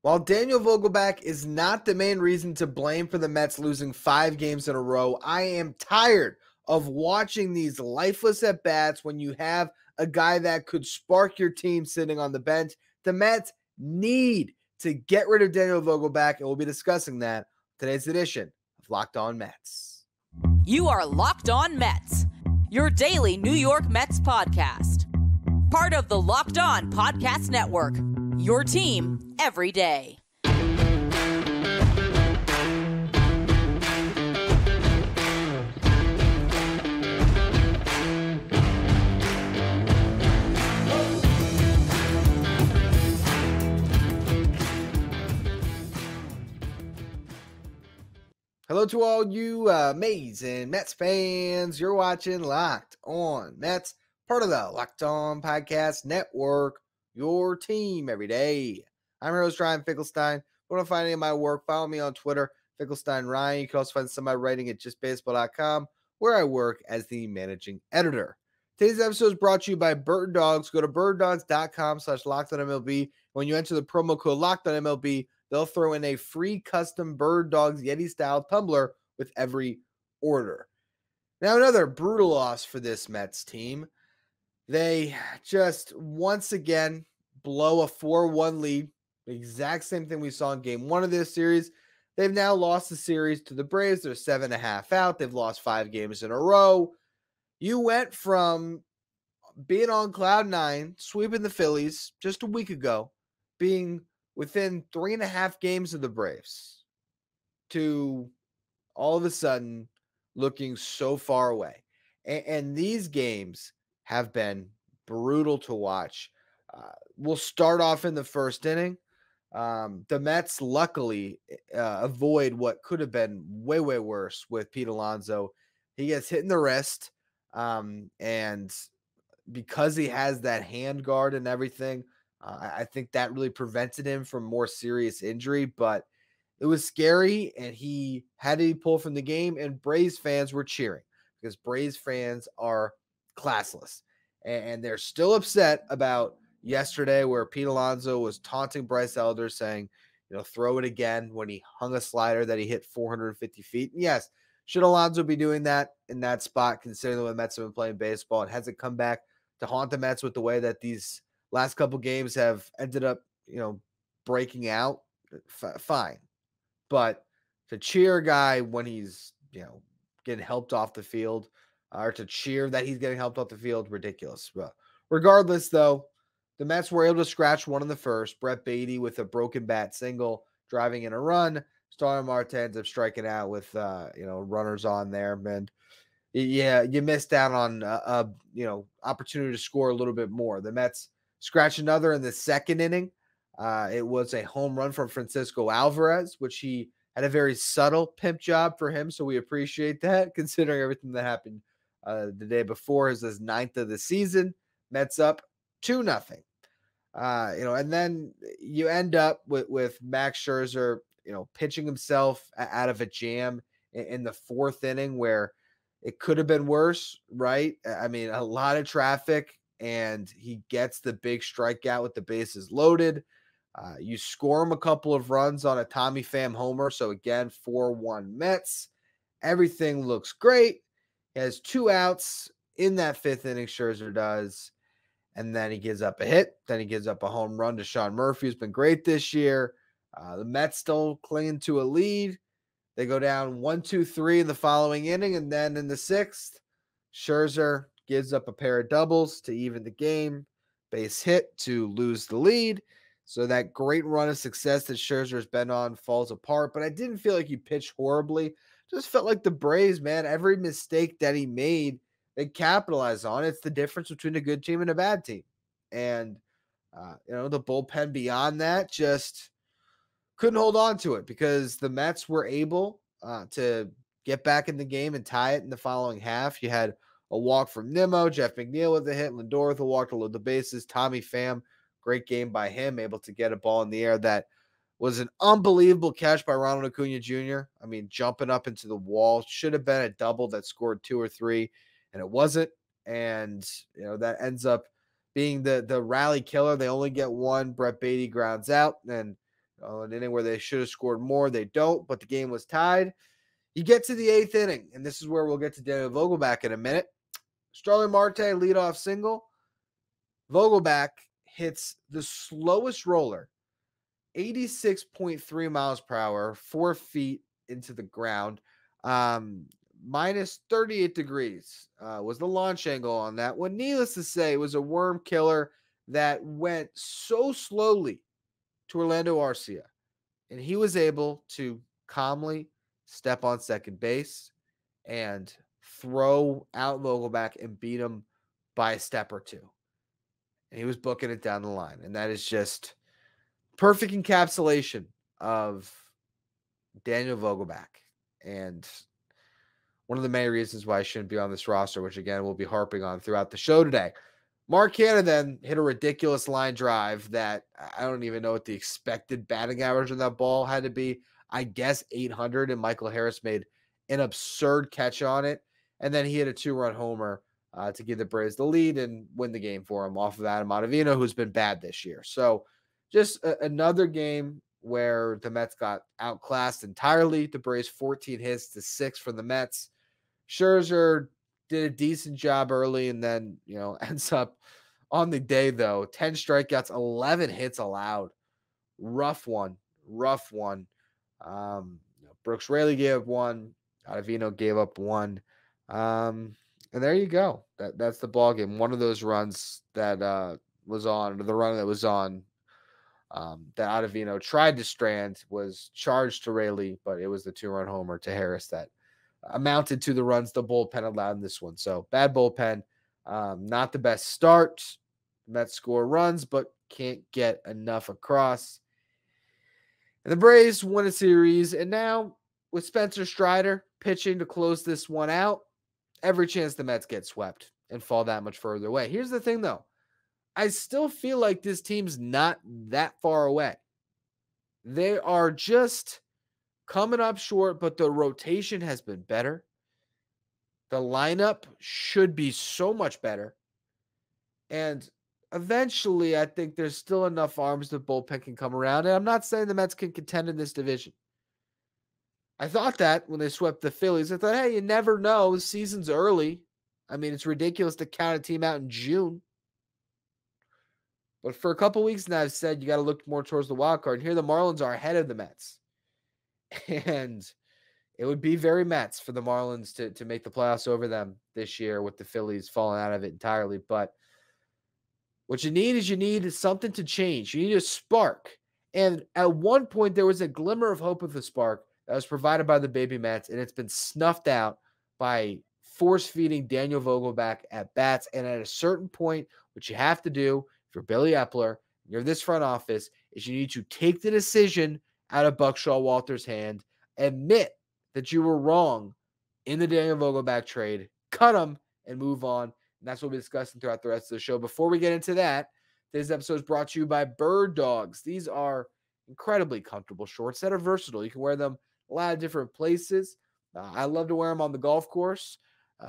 While Daniel Vogelbach is not the main reason to blame for the Mets losing 5 games in a row, I am tired of watching these lifeless at-bats when you have a guy that could spark your team sitting on the bench. The Mets need to get rid of Daniel Vogelbach, and we'll be discussing that in today's edition of Locked On Mets. You are Locked On Mets, your daily New York Mets podcast. Part of the Locked On Podcast Network, your team every day. Hello to all you amazing Mets fans. You're watching Locked On Mets, part of the Locked On Podcast Network, your team every day. I'm your host, Ryan Finkelstein. If you want to find any of my work, follow me on Twitter, Finkelstein Ryan. You can also find some of my writing at justbaseball.com, where I work as the managing editor. Today's episode is brought to you by Bird Dogs. Go to birddogs.com/LockedOnMLB. When you enter the promo code LockedOnMLB, they'll throw in a free custom Bird Dogs Yeti-style tumbler with every order. Now, another brutal loss for this Mets team. They just once again blow a 4-1 lead. The exact same thing we saw in game 1 of this series. They've now lost the series to the Braves. They're 7.5 out. They've lost 5 games in a row. You went from being on cloud 9, sweeping the Phillies just a week ago, being within 3.5 games of the Braves, to all of a sudden looking so far away. And these games have been brutal to watch. We'll start off in the first inning. The Mets luckily avoid what could have been way, way worse with Pete Alonso. He gets hit in the wrist, and because he has that hand guard and everything, I think that really prevented him from more serious injury, but it was scary, and he had to be pulled from the game, and Braves fans were cheering because Braves fans are classless, and they're still upset about yesterday where Pete Alonso was taunting Bryce Elder, saying, throw it again, when he hung a slider that he hit 450 feet. And yes, should Alonso be doing that in that spot, considering the way the Mets have been playing baseball? It hasn't come back to haunt the Mets with the way that these last couple games have ended up, breaking out. Fine. But to cheer a guy when he's, getting helped off the field, or to cheer that he's getting helped off the field, ridiculous. But regardless, though, the Mets were able to scratch one in the first. Brett Beatty with a broken bat single, driving in a run. Starling Marte ends up striking out with, runners on there. And yeah, you missed out on opportunity to score a little bit more. The Mets scratch another in the second inning. It was a home run from Francisco Alvarez, which he had a very subtle pimp job for him. So we appreciate that, considering everything that happened the day before. Is his 9th of the season. Mets up 2-0. And then you end up with Max Scherzer, pitching himself out of a jam in the 4th inning where it could have been worse, right? I mean, a lot of traffic, and he gets the big strikeout with the bases loaded. You score him a couple of runs on a Tommy Pham homer. So again, 4-1 Mets. Everything looks great. He has 2 outs in that 5th inning, Scherzer does. And then he gives up a hit. Then he gives up a home run to Sean Murphy, who's been great this year. The Mets still clinging to a lead. They go down 1-2-3 in the following inning. And then in the 6th, Scherzer gives up a pair of doubles to even the game. Base hit to lose the lead. So that great run of success that Scherzer has been on falls apart. But I didn't feel like he pitched horribly. Just felt like the Braves, man, every mistake that he made, they capitalized on. It's the difference between a good team and a bad team. And, the bullpen beyond that just couldn't hold on to it, because the Mets were able to get back in the game and tie it in the following half. You had a walk from Nimmo, Jeff McNeil with a hit, Lindor with a walk to load the bases, Tommy Pham, great game by him, able to get a ball in the air that was an unbelievable catch by Ronald Acuna Jr. I mean, jumping up into the wall. Should have been a double that scored 2 or 3, and it wasn't. And, that ends up being the rally killer. They only get one. Brett Beatty grounds out, and An inning where they should have scored more. They don't, but the game was tied. You get to the 8th inning, and this is where we'll get to Daniel Vogelbach in a minute. Starling Marte, leadoff single. Vogelbach hits the slowest roller, 86.3 miles per hour, 4 feet into the ground. Minus 38 degrees was the launch angle on that one. Needless to say, it was a worm killer that went so slowly to Orlando Arcia, and he was able to calmly step on second base and throw out Vogelbach and beat him by a step or two. And he was booking it down the line. And that is just perfect encapsulation of Daniel Vogelbach. And one of the main reasons why I shouldn't be on this roster, which again, we'll be harping on throughout the show today. Mark Canha then hit a ridiculous line drive that I don't even know what the expected batting average on that ball had to be. I guess 800, and Michael Harris made an absurd catch on it. And then he hit a 2-run homer to give the Braves the lead and win the game for him off of Adam Ottavino, who's been bad this year. So just another game where the Mets got outclassed entirely. The Braves 14 hits to 6 from the Mets. Scherzer did a decent job early and then, ends up on the day, though, 10 strikeouts, 11 hits allowed. Rough one. Brooks Raley gave up 1. Ottavino gave up 1. And there you go. That's the ball game. One of those runs that was on, or the run that was on, that Ottavino tried to strand was charged to Raley, but it was the 2-run homer to Harris that amounted to the runs the bullpen allowed in this one. So bad bullpen, not the best start. Mets score runs, but can't get enough across. And the Braves won a series, and now with Spencer Strider pitching to close this one out, every chance the Mets get swept and fall that much further away. Here's the thing, though. I still feel like this team's not that far away. They are just coming up short, but the rotation has been better. The lineup should be so much better. And eventually, I think there's still enough arms the bullpen can come around. And I'm not saying the Mets can contend in this division. I thought that when they swept the Phillies. I thought, hey, you never know. The season's early. I mean, it's ridiculous to count a team out in June. But for a couple weeks now, I've said you got to look more towards the wild card. And here the Marlins are ahead of the Mets. And it would be very Mets for the Marlins to make the playoffs over them this year with the Phillies falling out of it entirely. But what you need is something to change. You need a spark. And at one point, there was a glimmer of hope of the spark that was provided by the baby Mets, and it's been snuffed out by force-feeding Daniel Vogelbach at bats. And at a certain point, what you have to do, if you're Billy Epler, you're this front office, is you need to take the decision out of Buck Showalter's hand, admit that you were wrong in the Daniel Vogelbach trade, cut him, and move on. And that's what we'll be discussing throughout the rest of the show. Before we get into that, today's episode is brought to you by Bird Dogs. These are incredibly comfortable shorts that are versatile. You can wear them a lot of different places. I love to wear them on the golf course.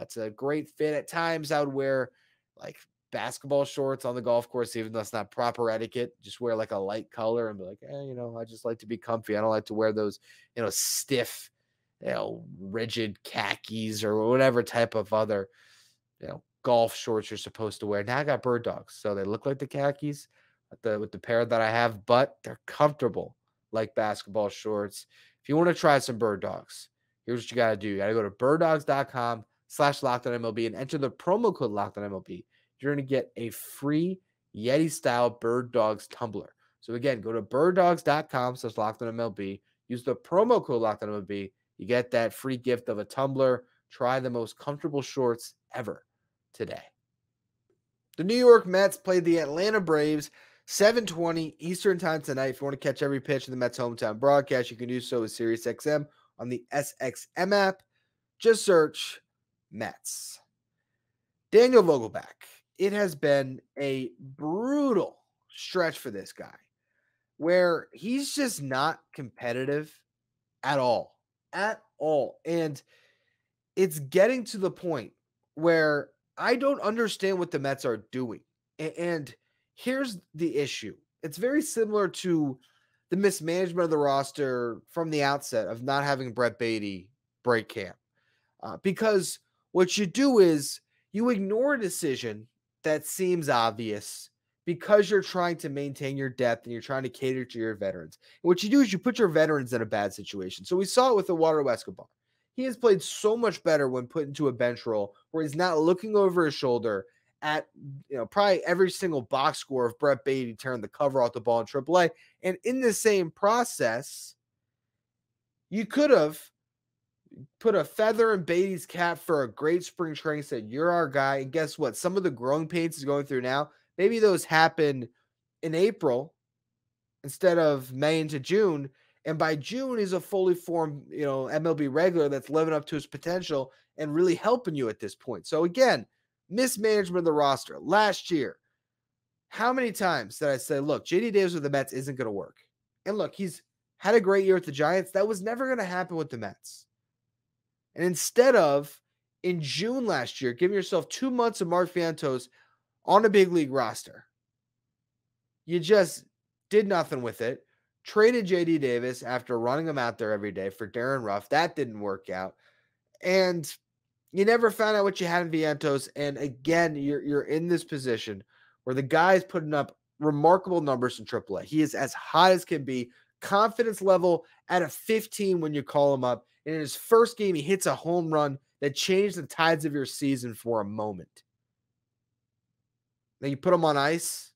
It's a great fit. At times, I would wear like basketball shorts on the golf course, even though it's not proper etiquette. Just wear like a light color and be like, I just like to be comfy. I don't like to wear those, stiff, rigid khakis or whatever type of other, golf shorts you're supposed to wear. Now I got Bird Dogs, so they look like the khakis with the pair that I have, but they're comfortable like basketball shorts. If you want to try some Bird Dogs, here's what you got to do. You got to go to birddogs.com/LockedOnMLB and enter the promo code LockedOnMLB. You're going to get a free Yeti-style Bird Dogs tumbler. So again, go to birddogs.com/LockedOnMLB. Use the promo code LockedOnMLB. You get that free gift of a tumbler. Try the most comfortable shorts ever today. The New York Mets played the Atlanta Braves 7:20 Eastern time tonight. If you want to catch every pitch of the Mets hometown broadcast, you can do so with SiriusXM on the SXM app. Just search Mets. Daniel Vogelbach. It has been a brutal stretch for this guy where he's just not competitive at all. And it's getting to the point where I don't understand what the Mets are doing. And here's the issue. It's very similar to the mismanagement of the roster from the outset of not having Brett Beatty break camp. Because what you do is you ignore a decision that seems obvious because you're trying to maintain your depth and you're trying to cater to your veterans. And what you do is you put your veterans in a bad situation. So we saw it with Eduardo Escobar. He has played so much better when put into a bench role where he's not looking over his shoulder at probably every single box score of Brett Beatty tearing the cover off the ball in AAA. And in the same process, you could have put a feather in Beatty's cap for a great spring training, said, you're our guy. And guess what? Some of the growing pains he's going through now, maybe those happen in April instead of May into June. And by June, he's a fully formed, MLB regular that's living up to his potential and really helping you at this point. So again, mismanagement of the roster. Last year, how many times did I say, look, JD Davis with the Mets isn't going to work? And look, he's had a great year with the Giants. That was never going to happen with the Mets. And instead of, in June last year, giving yourself 2 months of Mark Vientos on a big league roster, you just did nothing with it. Traded JD Davis after running him out there every day for Darren Ruff. That didn't work out. And you never found out what you had in Vientos. And again, you're in this position where the guy is putting up remarkable numbers in AAA. He is as hot as can be. Confidence level at a 15 when you call him up. And in his first game, he hits a home run that changed the tides of your season for a moment. Then you put him on ice.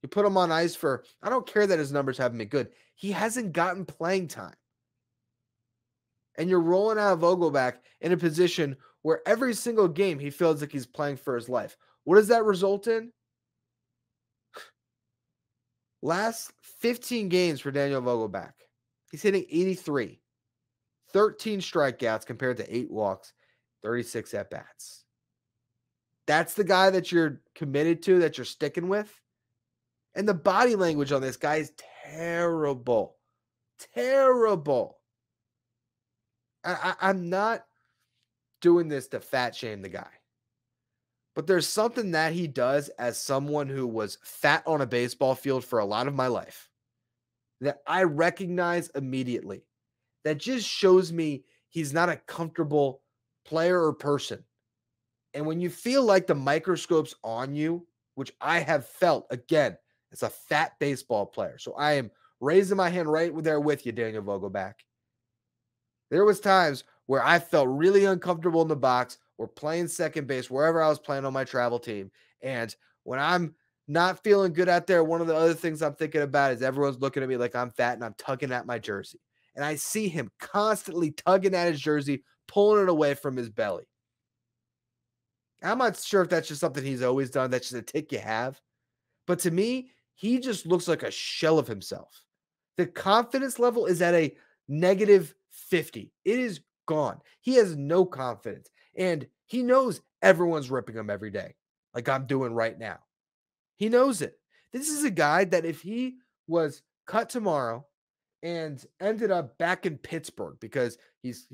You put him on ice for, I don't care that his numbers haven't been good. He hasn't gotten playing time. And you're rolling out of Vogelbach in a position where every single game he feels like he's playing for his life. What does that result in? Last 15 games for Daniel Vogelbach, he's hitting 83, 13 strikeouts compared to 8 walks, 36 at-bats. That's the guy that you're committed to, that you're sticking with. And the body language on this guy is terrible. Terrible. I'm not doing this to fat shame the guy. But there's something that he does as someone who was fat on a baseball field for a lot of my life that I recognize immediately. That just shows me he's not a comfortable player or person. And when you feel like the microscope's on you, which I have felt, again, as a fat baseball player. So I am raising my hand right there with you, Daniel Vogelbach. There was times where I felt really uncomfortable in the box or playing second base, wherever I was playing on my travel team. And when I'm not feeling good out there, one of the other things I'm thinking about is everyone's looking at me like I'm fat and I'm tugging at my jersey. And I see him constantly tugging at his jersey, pulling it away from his belly. I'm not sure if that's just something he's always done. That's just a tick you have. But to me, he just looks like a shell of himself. The confidence level is at a negative 50. It is gone. He has no confidence. And he knows everyone's ripping him every day, like I'm doing right now. He knows it. This is a guy that if he was cut tomorrow and ended up back in Pittsburgh because he's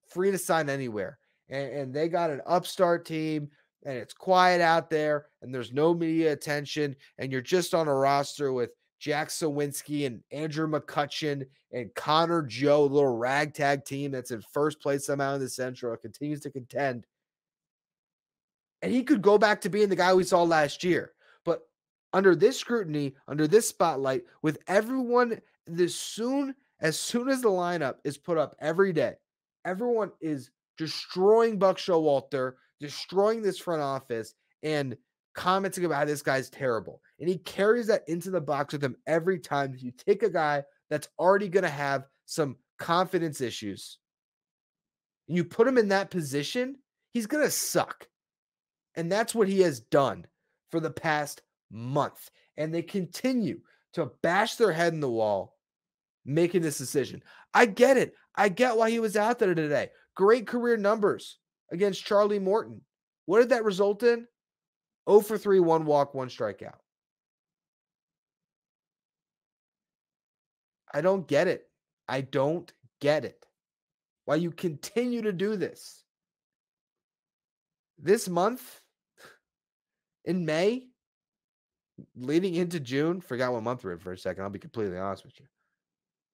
free to sign anywhere, and they got an upstart team, and it's quiet out there, and there's no media attention, and you're just on a roster with Jack Sawinski and Andrew McCutcheon and Connor Joe, a little ragtag team that's in first place somehow in the Central, continues to contend. And he could go back to being the guy we saw last year. But under this scrutiny, under this spotlight, with everyone, as soon as the lineup is put up every day, everyone is destroying Buck Showalter, destroying this front office, and commenting about how this guy's terrible. And he carries that into the box with him every time. You take a guy that's already going to have some confidence issues, and you put him in that position, he's going to suck. And that's what he has done for the past month. And they continue to bash their head in the wall making this decision. I get it. I get why he was out there today. Great career numbers against Charlie Morton. What did that result in? 0 for 3, 1 walk, 1 strikeout. I don't get it. I don't get it. Why you continue to do this. This month, in May, leading into June, forgot what month we're in for a second. I'll be completely honest with you.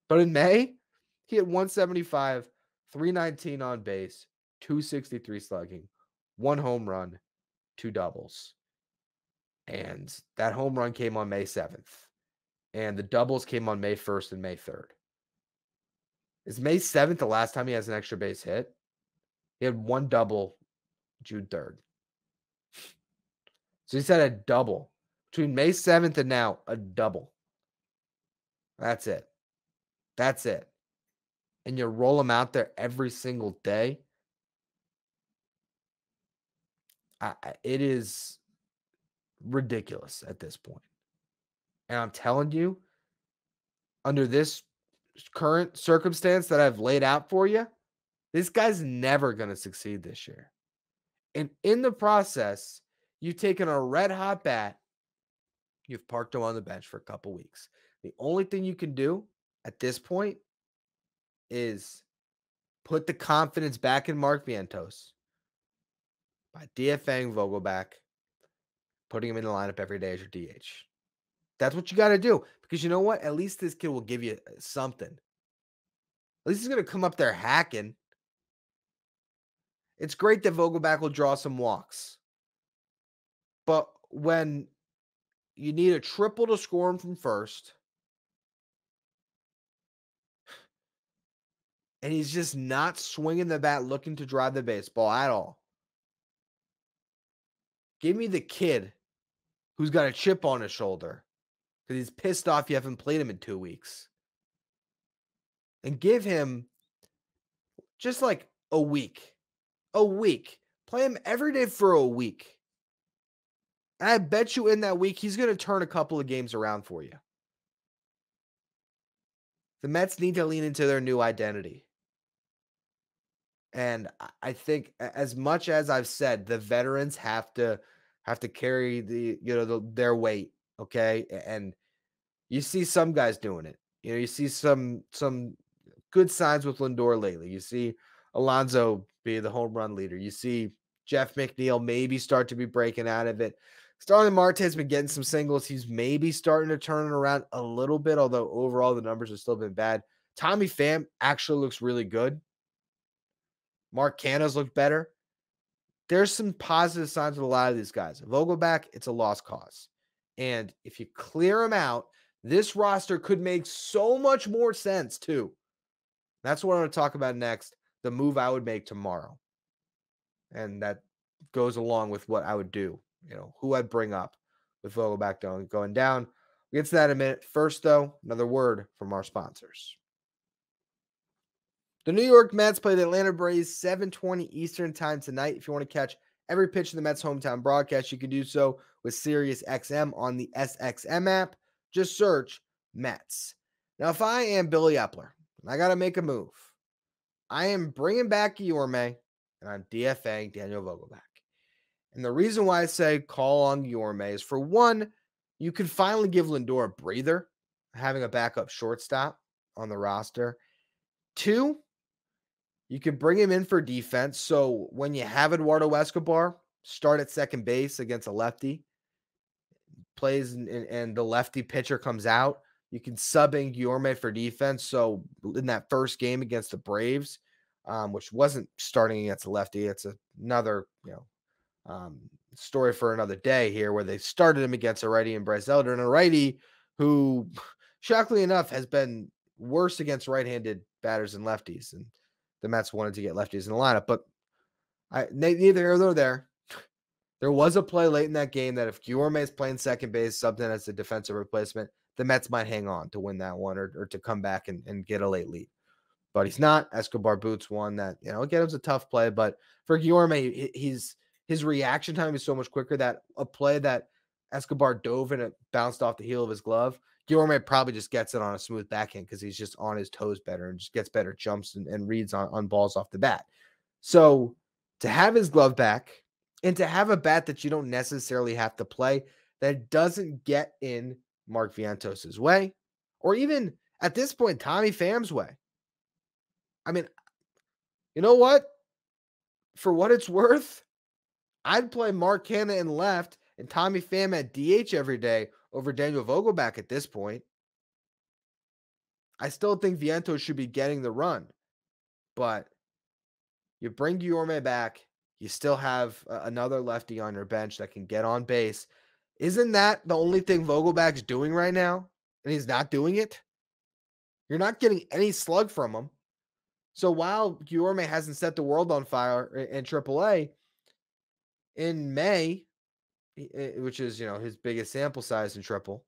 But in May, he had 175, 319 on base, 263 slugging, 1 home run, 2 doubles. And that home run came on May 7th. And the doubles came on May 1st and May 3rd. Is May 7th the last time he has an extra base hit? He had 1 double June 3rd. So he's had a double. Between May 7th and now, a double. That's it. That's it. And you roll him out there every single day. It is ridiculous at this point. And I'm telling you, under this current circumstance that I've laid out for you, this guy's never going to succeed this year. And in the process, you've taken a red hot bat, you've parked him on the bench for a couple weeks. The only thing you can do at this point is put the confidence back in Mark Vientos by DFAing Vogelbach, putting him in the lineup every day as your DH. That's what you got to do. Because you know what? At least this kid will give you something. At least he's going to come up there hacking. It's great that Vogelbach will draw some walks. But when you need a triple to score him from first, and he's just not swinging the bat looking to drive the baseball at all. Give me the kid who's got a chip on his shoulder because he's pissed off you haven't played him in 2 weeks. And give him just like a week. A week. Play him every day for a week. And I bet you in that week, he's going to turn a couple of games around for you. The Mets need to lean into their new identity. And I think as much as I've said, the veterans have to carry their weight, okay? And you see some guys doing it. You see some good signs with Lindor lately. You see Alonso be the home run leader. You see Jeff McNeil maybe start to be breaking out of it. Starling Marte has been getting some singles. He's maybe starting to turn it around a little bit, although overall the numbers have still been bad. Tommy Pham actually looks really good. Mark Canha's looked better. There's some positive signs with a lot of these guys. Vogelbach, it's a lost cause. And if you clear him out, this roster could make so much more sense too. That's what I'm going to talk about next, the move I would make tomorrow. And that goes along with what I would do, who I'd bring up with Vogelbach going down. We'll get to that in a minute. First, though, another word from our sponsors. The New York Mets play the Atlanta Braves 7:20 Eastern time tonight. If you want to catch every pitch of the Mets hometown broadcast, you can do so with SiriusXM on the SXM app. Just search Mets. Now, if I am Billy Epler, I got to make a move. I am bringing back Guillorme, and I'm DFAing Daniel Vogelbach. And the reason why I say call on Guillorme is, for one, you can finally give Lindor a breather, having a backup shortstop on the roster. Two, you can bring him in for defense. So when you have Eduardo Escobar start at second base against a lefty, plays and the lefty pitcher comes out, you can sub in Guillorme for defense. So in that first game against the Braves, which wasn't starting against a lefty, it's another story for another day here, where they started him against a righty and Bryce Elder, and a righty who, shockingly enough, has been worse against right-handed batters than lefties. And the Mets wanted to get lefties in the lineup, but neither here nor there. There was a play late in that game that if Guillorme is playing second base, something as a defensive replacement, the Mets might hang on to win that one or to come back and get a late lead. But he's not. Escobar boots one that, again, it was a tough play. But for Guillorme, his reaction time is so much quicker that a play that Escobar dove and it bounced off the heel of his glove, Guillorme probably just gets it on a smooth backhand because he's just on his toes better and just gets better jumps and reads on balls off the bat. So to have his glove back and to have a bat that you don't necessarily have to play, that doesn't get in Mark Vientos' way, or even at this point, Tommy Pham's way. I mean, you know what? For what it's worth, I'd play Mark Canha in left and Tommy Pham at DH every day over Daniel Vogelbach at this point. I still think Vientos should be getting the run, but you bring Guillorme back. You still have another lefty on your bench that can get on base. Isn't that the only thing Vogelbach's doing right now? And he's not doing it? You're not getting any slug from him. So while Guillorme hasn't set the world on fire in AAA, in May, which is, his biggest sample size in triple,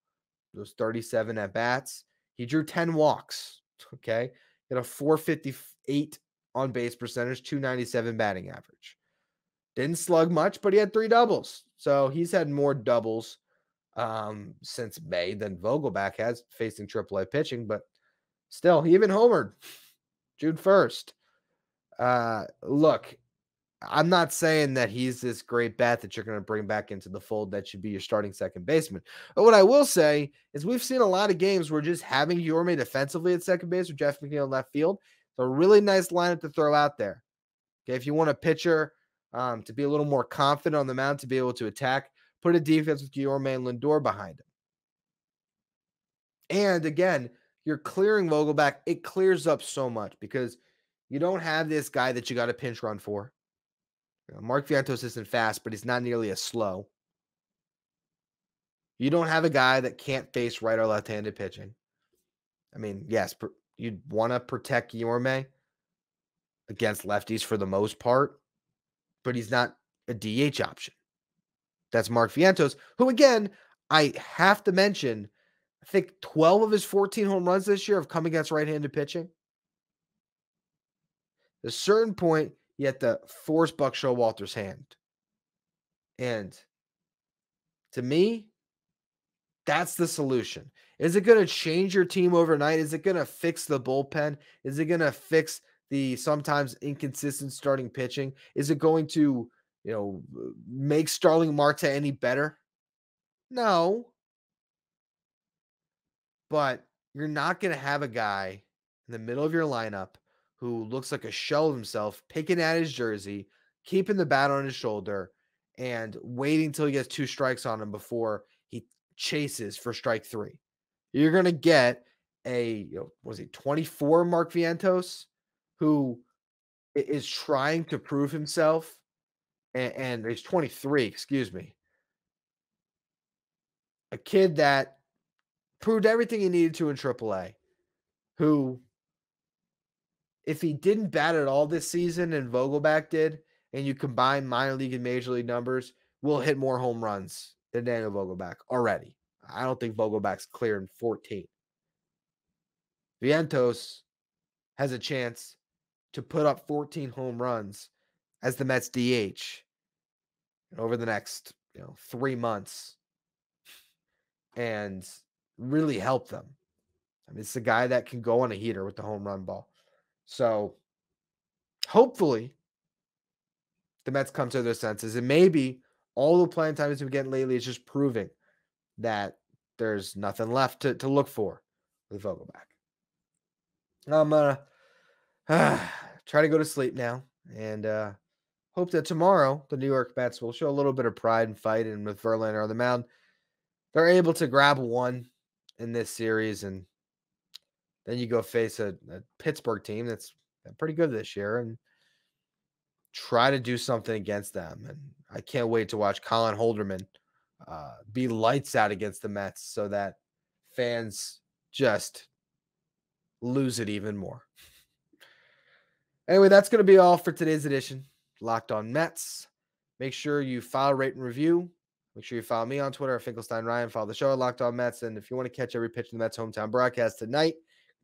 those 37 at bats, he drew 10 walks. Okay. He had a 458 on base percentage, 297 batting average. Didn't slug much, but he had 3 doubles. So he's had more doubles since May than Vogelbach has facing AAA pitching, but still, he even homered June 1st. Look, I'm not saying that he's this great bat that you're going to bring back into the fold that should be your starting second baseman. But what I will say is we've seen a lot of games where just having Guillorme defensively at second base with Jeff McNeil in left field, it's a really nice lineup to throw out there. Okay, if you want a pitcher to be a little more confident on the mound to be able to attack, put a defense with Guillorme and Lindor behind him. And again, you're clearing Vogelbach. It clears up so much because you don't have this guy that you got to pinch run for. Mark Vientos isn't fast, but he's not nearly as slow. You don't have a guy that can't face right or left-handed pitching. I mean, yes, you'd want to protect Guillorme against lefties for the most part, but he's not a DH option. That's Mark Vientos, who, again, I have to mention, I think 12 of his 14 home runs this year have come against right-handed pitching. At a certain point, you have to force Buck Showalter's hand. And to me, that's the solution. Is it going to change your team overnight? Is it going to fix the bullpen? Is it going to fix the sometimes inconsistent starting pitching? Is it going to, make Starling Marte any better? No. But you're not going to have a guy in the middle of your lineup who looks like a shell of himself, picking at his jersey, keeping the bat on his shoulder, and waiting till he gets 2 strikes on him before he chases for strike 3. You're going to get a, 24 Mark Vientos, who is trying to prove himself, and he's 23, excuse me. A kid that proved everything he needed to in AAA, who, if he didn't bat at all this season and Vogelbach did, and you combine minor league and major league numbers, will hit more home runs than Daniel Vogelbach already. I don't think Vogelbach's clearing 14. Vientos has a chance to put up 14 home runs as the Mets DH over the next 3 months and really help them. I mean, it's a guy that can go on a heater with the home run ball. So hopefully the Mets come to their senses, and maybe all the playing time has been getting lately is just proving that there's nothing left to look for with Vogelbach. I'm going to try to go to sleep now and hope that tomorrow the New York Mets will show a little bit of pride and fight, and with Verlander on the mound, they're able to grab one in this series, and then you go face a Pittsburgh team that's pretty good this year and try to do something against them. And I can't wait to watch Colin Holderman be lights out against the Mets so that fans just lose it even more. Anyway, that's going to be all for today's edition. Locked On Mets. Make sure you follow, rate, and review. Make sure you follow me on Twitter at Finkelstein Ryan. Follow the show at Locked On Mets. And if you want to catch every pitch in the Mets hometown broadcast tonight,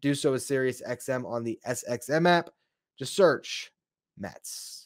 do so with SiriusXM on the SXM app. Just search Mets.